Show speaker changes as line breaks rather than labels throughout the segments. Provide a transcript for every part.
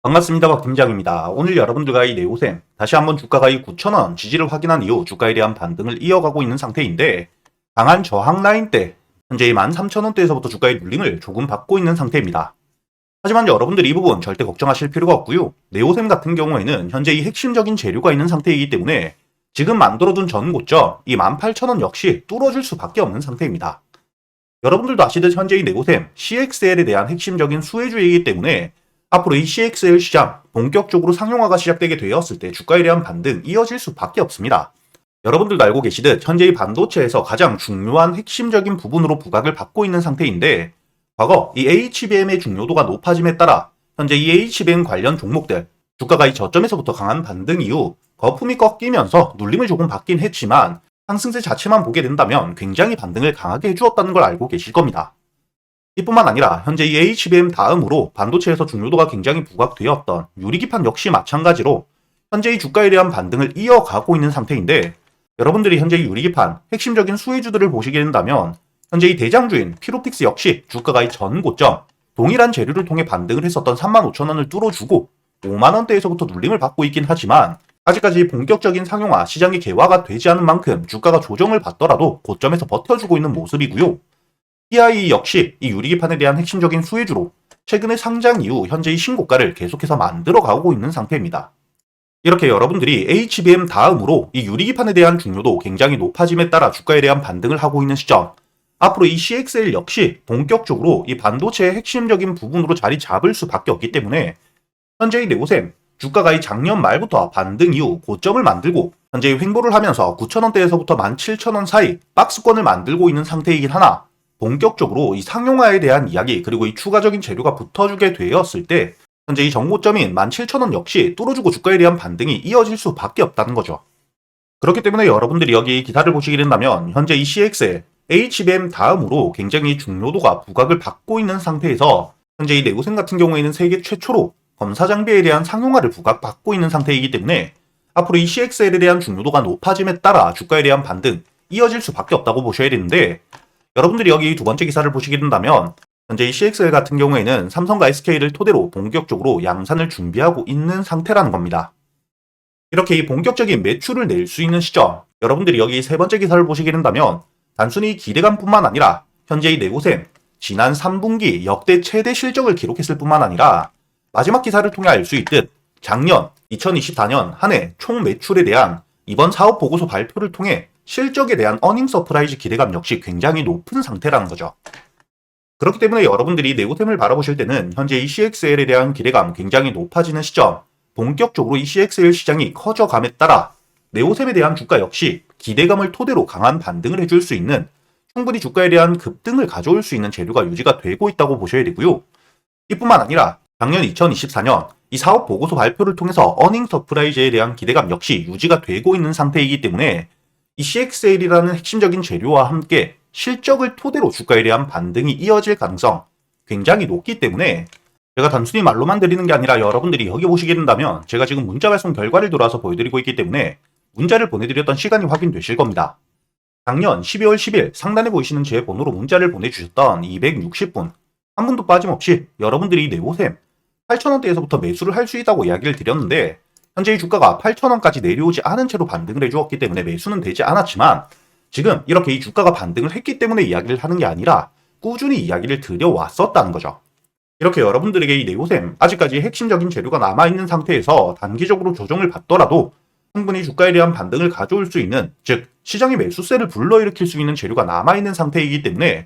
반갑습니다. 박 팀장입니다. 오늘 여러분들과 이 네오셈 다시 한번 주가가 이 9,000원 지지를 확인한 이후 주가에 대한 반등을 이어가고 있는 상태인데 강한 저항 라인대 현재 이 13,000원대에서부터 주가의 눌림을 조금 받고 있는 상태입니다. 하지만 여러분들 이 부분 절대 걱정하실 필요가 없고요. 네오셈 같은 경우에는 현재 이 핵심적인 재료가 있는 상태이기 때문에 지금 만들어둔 전 고점 이 18,000원 역시 뚫어줄 수밖에 없는 상태입니다. 여러분들도 아시듯 현재 이 네오셈 CXL에 대한 핵심적인 수혜주이기 때문에 앞으로 이 CXL 시장 본격적으로 상용화가 시작되게 되었을 때 주가에 대한 반등 이어질 수밖에 없습니다. 여러분들도 알고 계시듯 현재 이 반도체에서 가장 중요한 핵심적인 부분으로 부각을 받고 있는 상태인데 과거 이 HBM의 중요도가 높아짐에 따라 현재 이 HBM 관련 종목들 주가가 이 저점에서부터 강한 반등 이후 거품이 꺾이면서 눌림을 조금 받긴 했지만 상승세 자체만 보게 된다면 굉장히 반등을 강하게 해주었다는 걸 알고 계실 겁니다. 이뿐만 아니라 현재 이 HBM 다음으로 반도체에서 중요도가 굉장히 부각되었던 유리기판 역시 마찬가지로 현재 이 주가에 대한 반등을 이어가고 있는 상태인데 여러분들이 현재 이 유리기판 핵심적인 수혜주들을 보시게 된다면 현재 이 대장주인 피로틱스 역시 주가가 이 전 고점 동일한 재료를 통해 반등을 했었던 35,000원을 뚫어주고 5만원대에서부터 눌림을 받고 있긴 하지만 아직까지 본격적인 상용화 시장이 개화가 되지 않은 만큼 주가가 조정을 받더라도 고점에서 버텨주고 있는 모습이고요. TI 역시 이 유리기판에 대한 핵심적인 수혜주로 최근에 상장 이후 현재 이 신고가를 계속해서 만들어 가고 있는 상태입니다. 이렇게 여러분들이 HBM 다음으로 이 유리기판에 대한 중요도 굉장히 높아짐에 따라 주가에 대한 반등을 하고 있는 시점 앞으로 이 CXL 역시 본격적으로 이 반도체의 핵심적인 부분으로 자리 잡을 수밖에 없기 때문에 현재 이 네오셈 주가가 이 작년 말부터 반등 이후 고점을 만들고 현재 횡보를 하면서 9,000원대에서부터 17,000원 사이 박스권을 만들고 있는 상태이긴 하나 본격적으로 이 상용화에 대한 이야기 그리고 이 추가적인 재료가 붙어주게 되었을 때 현재 이 정고점인 17,000원 역시 뚫어주고 주가에 대한 반등이 이어질 수밖에 없다는 거죠. 그렇기 때문에 여러분들이 여기 기사를 보시게 된다면 현재 이 CXL, HBM 다음으로 굉장히 중요도가 부각을 받고 있는 상태에서 현재 이 네오셈 같은 경우에는 세계 최초로 검사 장비에 대한 상용화를 부각받고 있는 상태이기 때문에 앞으로 이 CXL에 대한 중요도가 높아짐에 따라 주가에 대한 반등 이어질 수밖에 없다고 보셔야 되는데 여러분들이 여기 두 번째 기사를 보시게 된다면 현재 이 CXL 같은 경우에는 삼성과 SK를 토대로 본격적으로 양산을 준비하고 있는 상태라는 겁니다. 이렇게 이 본격적인 매출을 낼 수 있는 시점 여러분들이 여기 세 번째 기사를 보시게 된다면 단순히 기대감뿐만 아니라 현재 이 네오셈 지난 3분기 역대 최대 실적을 기록했을 뿐만 아니라 마지막 기사를 통해 알 수 있듯 작년 2024년 한 해 총 매출에 대한 이번 사업 보고서 발표를 통해 실적에 대한 어닝 서프라이즈 기대감 역시 굉장히 높은 상태라는 거죠. 그렇기 때문에 여러분들이 네오셈을 바라보실 때는 현재 이 CXL에 대한 기대감 굉장히 높아지는 시점 본격적으로 이 CXL 시장이 커져감에 따라 네오셈에 대한 주가 역시 기대감을 토대로 강한 반등을 해줄 수 있는 충분히 주가에 대한 급등을 가져올 수 있는 재료가 유지가 되고 있다고 보셔야 되고요. 이뿐만 아니라 작년 2024년 이 사업 보고서 발표를 통해서 어닝 서프라이즈에 대한 기대감 역시 유지가 되고 있는 상태이기 때문에 이 CXL이라는 핵심적인 재료와 함께 실적을 토대로 주가에 대한 반등이 이어질 가능성 굉장히 높기 때문에 제가 단순히 말로만 드리는 게 아니라 여러분들이 여기 보시게 된다면 제가 지금 문자 발송 결과를 돌아서 보여드리고 있기 때문에 문자를 보내드렸던 시간이 확인되실 겁니다. 작년 12월 10일 상단에 보이시는 제 번호로 문자를 보내주셨던 260분 한 분도 빠짐없이 여러분들이 네오셈 8,000원대에서부터 매수를 할 수 있다고 이야기를 드렸는데 현재 이 주가가 8,000원까지 내려오지 않은 채로 반등을 해주었기 때문에 매수는 되지 않았지만 지금 이렇게 이 주가가 반등을 했기 때문에 이야기를 하는 게 아니라 꾸준히 이야기를 드려왔었다는 거죠. 이렇게 여러분들에게 이 네오셈 아직까지 핵심적인 재료가 남아있는 상태에서 단기적으로 조정을 받더라도 충분히 주가에 대한 반등을 가져올 수 있는 즉 시장의 매수세를 불러일으킬 수 있는 재료가 남아있는 상태이기 때문에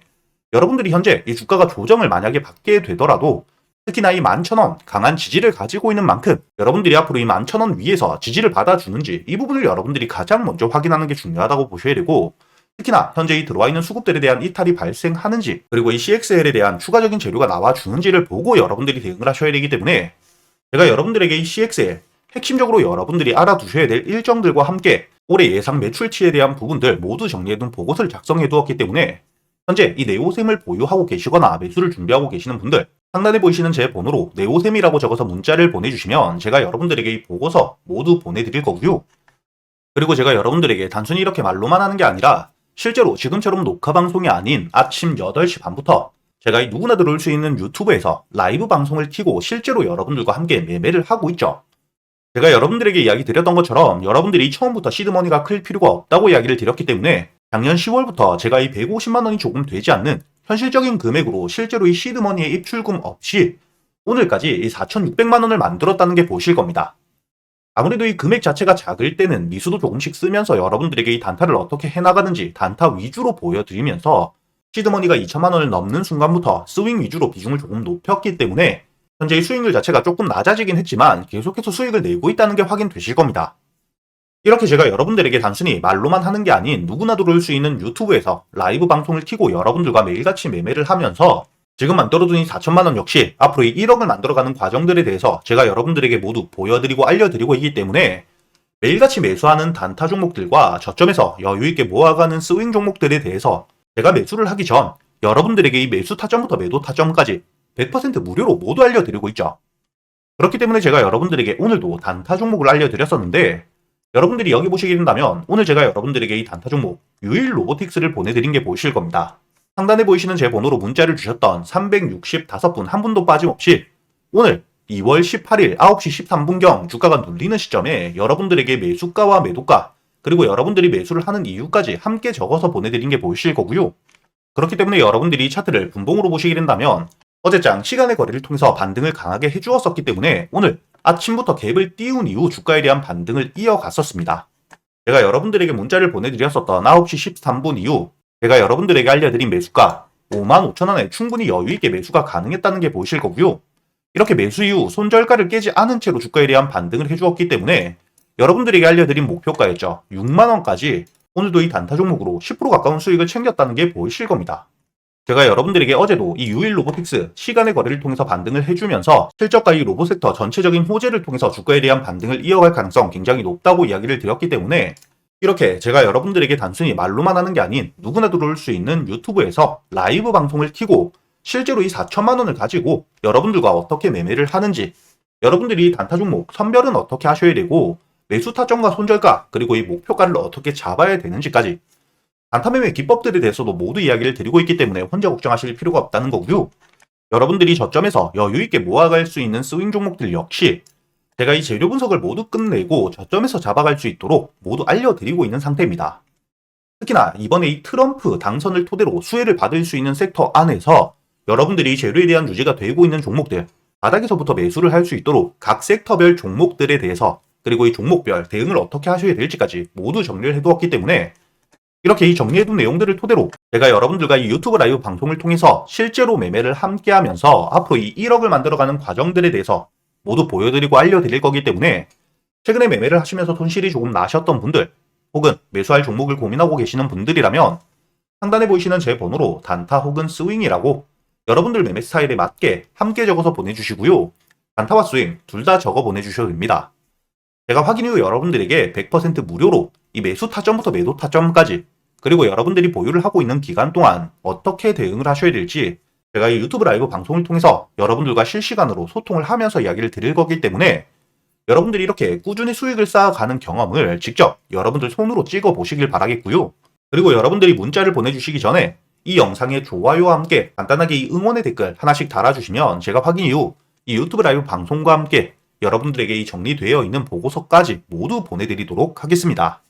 여러분들이 현재 이 주가가 조정을 만약에 받게 되더라도 특히나 이 11,000원 강한 지지를 가지고 있는 만큼 여러분들이 앞으로 이 11,000원 위에서 지지를 받아주는지 이 부분을 여러분들이 가장 먼저 확인하는 게 중요하다고 보셔야 되고 특히나 현재 이 들어와 있는 수급들에 대한 이탈이 발생하는지 그리고 이 CXL에 대한 추가적인 재료가 나와주는지를 보고 여러분들이 대응을 하셔야 되기 때문에 제가 여러분들에게 이 CXL 핵심적으로 여러분들이 알아두셔야 될 일정들과 함께 올해 예상 매출치에 대한 부분들 모두 정리해둔 보고서를 작성해 두었기 때문에 현재 이 네오셈을 보유하고 계시거나 매수를 준비하고 계시는 분들 상단에 보이시는 제 번호로 네오셈이라고 적어서 문자를 보내주시면 제가 여러분들에게 이 보고서 모두 보내드릴 거고요. 그리고 제가 여러분들에게 단순히 이렇게 말로만 하는 게 아니라 실제로 지금처럼 녹화 방송이 아닌 아침 8시 반부터 제가 이 누구나 들어올 수 있는 유튜브에서 라이브 방송을 켜고 실제로 여러분들과 함께 매매를 하고 있죠. 제가 여러분들에게 이야기 드렸던 것처럼 여러분들이 처음부터 시드머니가 클 필요가 없다고 이야기를 드렸기 때문에 작년 10월부터 제가 이 150만 원이 조금 되지 않는 현실적인 금액으로 실제로 이 시드머니의 입출금 없이 오늘까지 이 4,600만 원을 만들었다는 게 보실 겁니다. 아무래도 이 금액 자체가 작을 때는 미수도 조금씩 쓰면서 여러분들에게 이 단타를 어떻게 해나가는지 단타 위주로 보여드리면서 시드머니가 2천만 원을 넘는 순간부터 스윙 위주로 비중을 조금 높였기 때문에 현재 이 수익률 자체가 조금 낮아지긴 했지만 계속해서 수익을 내고 있다는 게 확인되실 겁니다. 이렇게 제가 여러분들에게 단순히 말로만 하는 게 아닌 누구나 들어올 수 있는 유튜브에서 라이브 방송을 켜고 여러분들과 매일같이 매매를 하면서 지금 만들어둔 이 4천만 원 역시 앞으로 이 1억을 만들어가는 과정들에 대해서 제가 여러분들에게 모두 보여드리고 알려드리고 있기 때문에 매일같이 매수하는 단타 종목들과 저점에서 여유있게 모아가는 스윙 종목들에 대해서 제가 매수를 하기 전 여러분들에게 이 매수 타점부터 매도 타점까지 100% 무료로 모두 알려드리고 있죠. 그렇기 때문에 제가 여러분들에게 오늘도 단타 종목을 알려드렸었는데 여러분들이 여기 보시게 된다면 오늘 제가 여러분들에게 이 단타 종목 유일 로보틱스를 보내드린 게 보이실 겁니다. 상단에 보이시는 제 번호로 문자를 주셨던 365분 한 분도 빠짐없이 오늘 2월 18일 9시 13분경 주가가 눌리는 시점에 여러분들에게 매수가와 매도가 그리고 여러분들이 매수를 하는 이유까지 함께 적어서 보내드린 게 보이실 거고요. 그렇기 때문에 여러분들이 이 차트를 분봉으로 보시게 된다면 어제장 시간의 거래를 통해서 반등을 강하게 해주었었기 때문에 오늘 아침부터 갭을 띄운 이후 주가에 대한 반등을 이어갔었습니다. 제가 여러분들에게 문자를 보내드렸었던 9시 13분 이후 제가 여러분들에게 알려드린 매수가 55,000원에 충분히 여유있게 매수가 가능했다는 게 보이실 거고요. 이렇게 매수 이후 손절가를 깨지 않은 채로 주가에 대한 반등을 해주었기 때문에 여러분들에게 알려드린 목표가였죠. 6만원까지 오늘도 이 단타 종목으로 10% 가까운 수익을 챙겼다는 게 보이실 겁니다. 제가 여러분들에게 어제도 이 유일 로보틱스 시간의 거래를 통해서 반등을 해주면서 실적과 이 로봇 섹터 전체적인 호재를 통해서 주가에 대한 반등을 이어갈 가능성 굉장히 높다고 이야기를 드렸기 때문에 이렇게 제가 여러분들에게 단순히 말로만 하는 게 아닌 누구나 들어올 수 있는 유튜브에서 라이브 방송을 켜고 실제로 이 4천만 원을 가지고 여러분들과 어떻게 매매를 하는지 여러분들이 단타 종목 선별은 어떻게 하셔야 되고 매수 타점과 손절가 그리고 이 목표가를 어떻게 잡아야 되는지까지 단타 매매 기법들에 대해서도 모두 이야기를 드리고 있기 때문에 혼자 걱정하실 필요가 없다는 거고요. 여러분들이 저점에서 여유있게 모아갈 수 있는 스윙 종목들 역시 제가 이 재료 분석을 모두 끝내고 저점에서 잡아갈 수 있도록 모두 알려드리고 있는 상태입니다. 특히나 이번에 이 트럼프 당선을 토대로 수혜를 받을 수 있는 섹터 안에서 여러분들이 재료에 대한 유지가 되고 있는 종목들 바닥에서부터 매수를 할 수 있도록 각 섹터별 종목들에 대해서 그리고 이 종목별 대응을 어떻게 하셔야 될지까지 모두 정리를 해두었기 때문에 이렇게 이 정리해둔 내용들을 토대로 제가 여러분들과 이 유튜브 라이브 방송을 통해서 실제로 매매를 함께 하면서 앞으로 이 1억을 만들어가는 과정들에 대해서 모두 보여드리고 알려드릴 거기 때문에 최근에 매매를 하시면서 손실이 조금 나셨던 분들 혹은 매수할 종목을 고민하고 계시는 분들이라면 상단에 보이시는 제 번호로 단타 혹은 스윙이라고 여러분들 매매 스타일에 맞게 함께 적어서 보내주시고요. 단타와 스윙 둘 다 적어 보내주셔도 됩니다. 제가 확인 후 여러분들에게 100% 무료로 이 매수 타점부터 매도 타점까지 그리고 여러분들이 보유를 하고 있는 기간 동안 어떻게 대응을 하셔야 될지 제가 이 유튜브 라이브 방송을 통해서 여러분들과 실시간으로 소통을 하면서 이야기를 드릴 거기 때문에 여러분들이 이렇게 꾸준히 수익을 쌓아가는 경험을 직접 여러분들 손으로 찍어 보시길 바라겠고요. 그리고 여러분들이 문자를 보내주시기 전에 이 영상의 좋아요와 함께 간단하게 이 응원의 댓글 하나씩 달아주시면 제가 확인 이후 이 유튜브 라이브 방송과 함께 여러분들에게 이 정리되어 있는 보고서까지 모두 보내드리도록 하겠습니다.